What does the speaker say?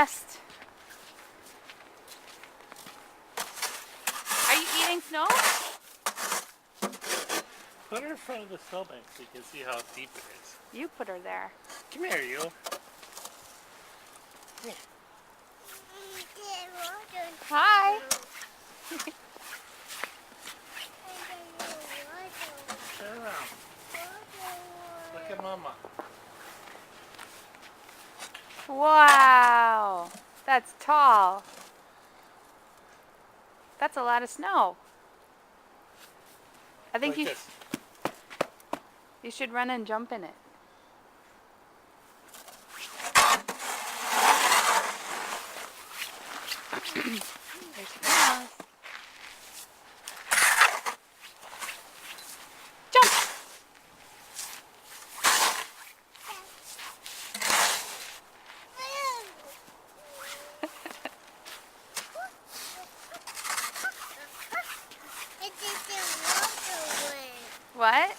best. Are you eating snow? Put her in front of the snowbank so you can see how deep it is. You put her there. Come here, you. Come here. Hi. Turn around. Look at Mama. Wow. That's tall. That's a lot of snow. I think Like this. you should run and jump in it. There she goes. Jump! What?